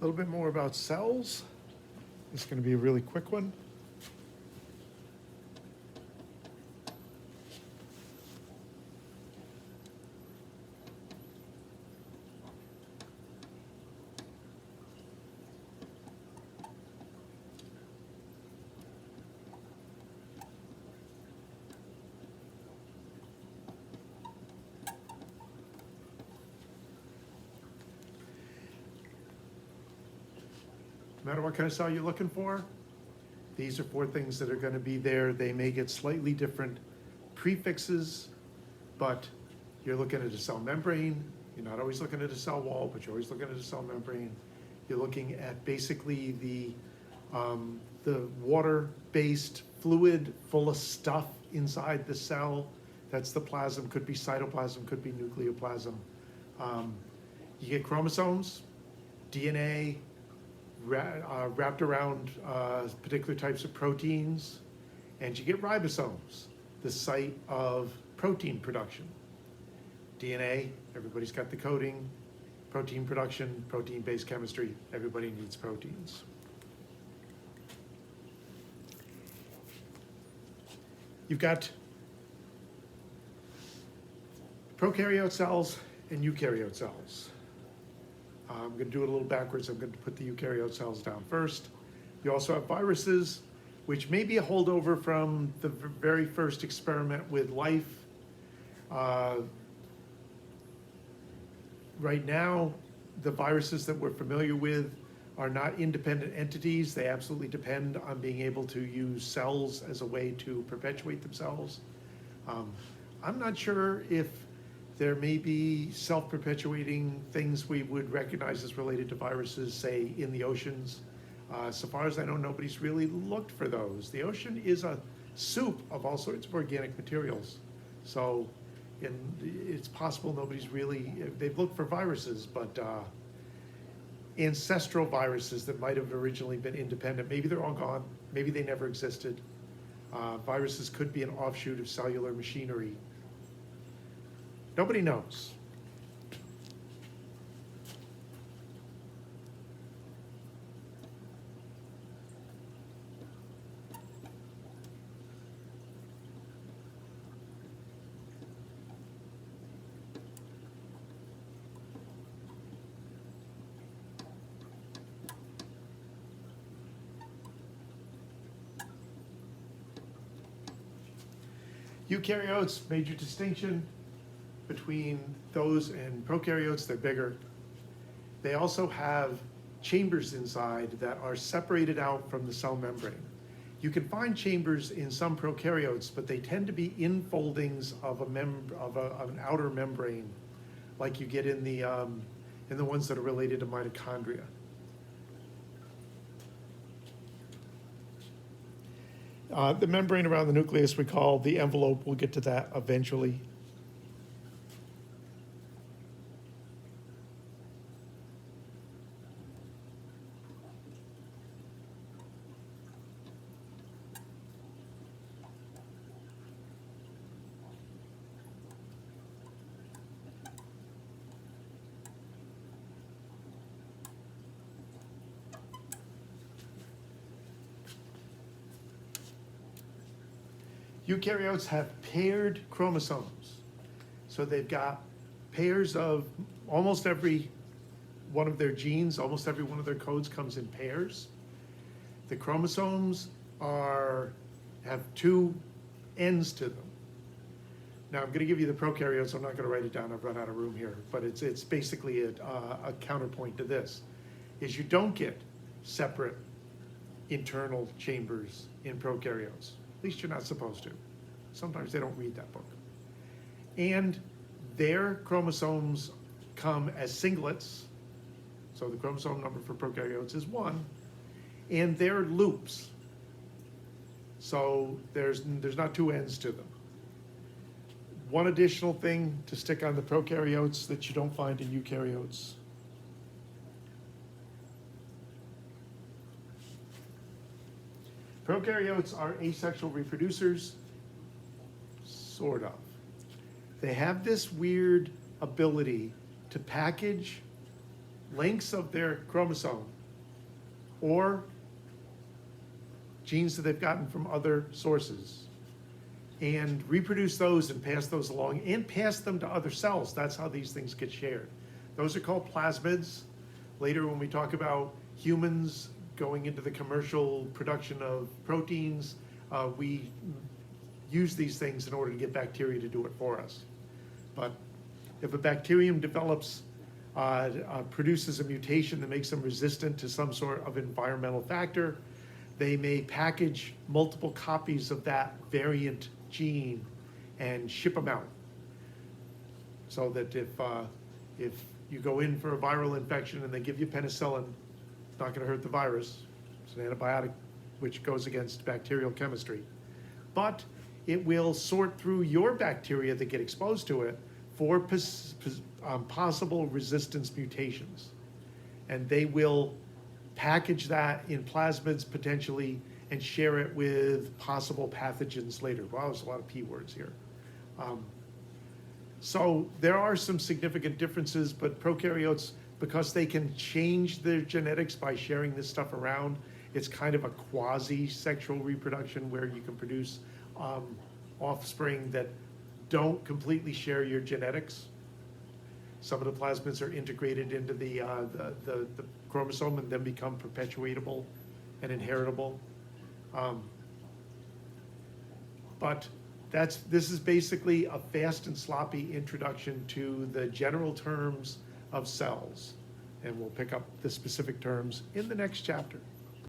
A little bit more about cells. This is going to be a really quick one. No matter what kind of cell you're looking for, these are 4 things that are going to be there. They may get slightly different prefixes, but you're looking at a cell membrane. You're not always looking at a cell wall, but you're always looking at a cell membrane. You're looking at basically the water-based fluid full of stuff inside the cell. That's the plasm. Could be cytoplasm, could be nucleoplasm. You get chromosomes, DNA, wrapped around particular types of proteins, and you get ribosomes, the site of protein production. DNA, everybody's got the coding. Protein production, protein-based chemistry, everybody needs proteins. You've got prokaryote cells and eukaryote cells. I'm going to do it a little backwards. I'm going to put the eukaryote cells down first. You also have viruses, which may be a holdover from the very first experiment with life. Right now, the viruses that we're familiar with are not independent entities. They absolutely depend on being able to use cells as a way to perpetuate themselves. I'm not sure if there may be self-perpetuating things we would recognize as related to viruses, say, in the oceans. So far as I know, nobody's really looked for those. The ocean is a soup of all sorts of organic materials. So it's possible nobody's really, they've looked for viruses, but ancestral viruses that might have originally been independent, maybe they're all gone, maybe they never existed. Viruses could be an offshoot of cellular machinery. Nobody knows. Eukaryotes, major distinction between those and prokaryotes, they're bigger. They also have chambers inside that are separated out from the cell membrane. You can find chambers in some prokaryotes, but they tend to be infoldings of an outer membrane, like you get in the ones that are related to mitochondria. The membrane around the nucleus we call the envelope. We'll get to that eventually. Eukaryotes have paired chromosomes. So they've got pairs of almost every one of their genes, almost every one of their codes comes in pairs. The chromosomes have 2 ends to them. Now I'm going to give you the prokaryotes, I'm not going to write it down, I've run out of room here, but it's basically a counterpoint to this, is you don't get separate internal chambers in prokaryotes. At least you're not supposed to. Sometimes they don't read that book. And their chromosomes come as singlets. So the chromosome number for prokaryotes is 1. And they're loops. So there's not 2 ends to them. One additional thing to stick on the prokaryotes that you don't find in eukaryotes. Prokaryotes are asexual reproducers, sort of. They have this weird ability to package lengths of their chromosome or genes that they've gotten from other sources and reproduce those and pass those along and pass them to other cells. That's how these things get shared. Those are called plasmids. Later, when we talk about humans going into the commercial production of proteins, we use these things in order to get bacteria to do it for us. But if a bacterium develops, produces a mutation that makes them resistant to some sort of environmental factor, they may package multiple copies of that variant gene and ship them out. So that if you go in for a viral infection and they give you penicillin, it's not going to hurt the virus. It's an antibiotic which goes against bacterial chemistry. But it will sort through your bacteria that get exposed to it for possible resistance mutations. And they will package that in plasmids potentially and share it with possible pathogens later. Wow, there's a lot of P words here. So there are some significant differences, but prokaryotes, because they can change their genetics by sharing this stuff around, it's kind of a quasi-sexual reproduction where you can produce offspring that don't completely share your genetics. Some of the plasmids are integrated into the chromosome and then become perpetuatable and inheritable. But this is basically a fast and sloppy introduction to the general terms of cells. And we'll pick up the specific terms in the next chapter.